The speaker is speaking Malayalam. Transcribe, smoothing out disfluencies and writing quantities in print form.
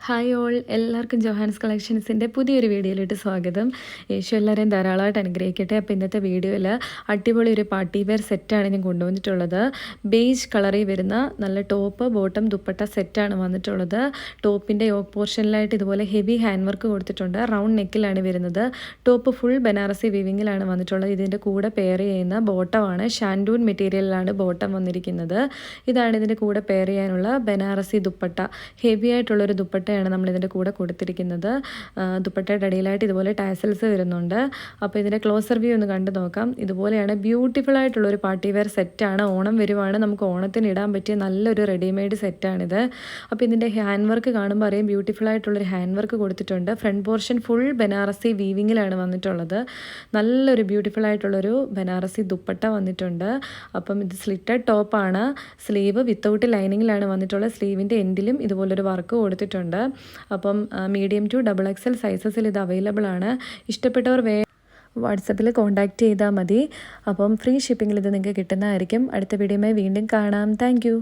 ഹായ് ഓൾ, എല്ലാവർക്കും ജോഹാൻസ് കളക്ഷൻസിൻ്റെ പുതിയൊരു വീഡിയോയിലോട്ട് സ്വാഗതം. യേശു എല്ലാവരെയും ധാരാളമായിട്ട് അനുഗ്രഹിക്കട്ടെ. അപ്പോൾ ഇന്നത്തെ വീഡിയോയിൽ അടിപൊളി ഒരു പാർട്ടി വെയർ സെറ്റാണ് ഞാൻ കൊണ്ടുവന്നിട്ടുള്ളത്. ബേജ് കളറിൽ വരുന്ന നല്ല ടോപ്പ് ബോട്ടം ദുപ്പട്ട സെറ്റാണ് വന്നിട്ടുള്ളത്. ടോപ്പിൻ്റെ യോക്ക് പോർഷനിലായിട്ട് ഇതുപോലെ ഹെവി ഹാൻഡ് വർക്ക് കൊടുത്തിട്ടുണ്ട്. റൗണ്ട് നെക്കിലാണ് വരുന്നത്. ടോപ്പ് ഫുൾ ബനാറസി വിവിങ്ങിലാണ് വന്നിട്ടുള്ളത്. ഇതിൻ്റെ കൂടെ പെയർ ചെയ്യുന്ന ബോട്ടമാണ് ഷാൻഡൂൺ മെറ്റീരിയലിലാണ് ബോട്ടം വന്നിരിക്കുന്നത്. ഇതാണ് ഇതിൻ്റെ കൂടെ പെയർ ചെയ്യാനുള്ള ബനാറസി ദുപ്പട്ട. ഹെവി ആയിട്ടുള്ളൊരു ദുപ്പട്ട നമ്മളിതിൻ്റെ കൂടെ കൊടുത്തിരിക്കുന്നത്. ദുപ്പട്ടയുടെ അടിയിലായിട്ട് ഇതുപോലെ ടാസൽസ് വരുന്നുണ്ട്. അപ്പോൾ ഇതിൻ്റെ ക്ലോസർ വ്യൂ ഒന്ന് കണ്ടു നോക്കാം. ഇതുപോലെയാണ് ബ്യൂട്ടിഫുൾ ആയിട്ടുള്ളൊരു പാർട്ടി വെയർ സെറ്റാണ്. ഓണം വരുവാണ്, നമുക്ക് ഓണത്തിന് ഇടാൻ പറ്റിയ നല്ലൊരു റെഡിമെയ്ഡ് സെറ്റാണിത്. അപ്പോൾ ഇതിൻ്റെ ഹാൻഡ് വർക്ക് കാണുമ്പോൾ അറിയാം, ബ്യൂട്ടിഫുൾ ആയിട്ടുള്ളൊരു ഹാൻഡ് വർക്ക് കൊടുത്തിട്ടുണ്ട്. ഫ്രണ്ട് പോർഷൻ ഫുൾ ബനാറസി വീവിങ്ങിലാണ് വന്നിട്ടുള്ളത്. നല്ലൊരു ബ്യൂട്ടിഫുൾ ആയിട്ടുള്ളൊരു ബനാറസി ദുപ്പട്ട വന്നിട്ടുണ്ട്. അപ്പം ഇത് സ്ലിറ്റഡ് ടോപ്പാണ്. സ്ലീവ് വിത്തൗട്ട് ലൈനിങ്ങിലാണ് വന്നിട്ടുള്ളത്. സ്ലീവിൻ്റെ എൻഡിലും ഇതുപോലൊരു വർക്ക് കൊടുത്തിട്ടുണ്ട്. അപ്പം മീഡിയം ടു XXL സൈസസിൽ ഇത് അവൈലബിൾ ആണ്. ഇഷ്ടപ്പെട്ടവർ വാട്സപ്പിൽ കോൺടാക്റ്റ് ചെയ്താൽ മതി. അപ്പം ഫ്രീ ഷിപ്പിങ്ങിൽ ഇത് നിങ്ങൾക്ക് കിട്ടുന്നതായിരിക്കും. അടുത്ത വീഡിയോയുമായി വീണ്ടും കാണാം. താങ്ക്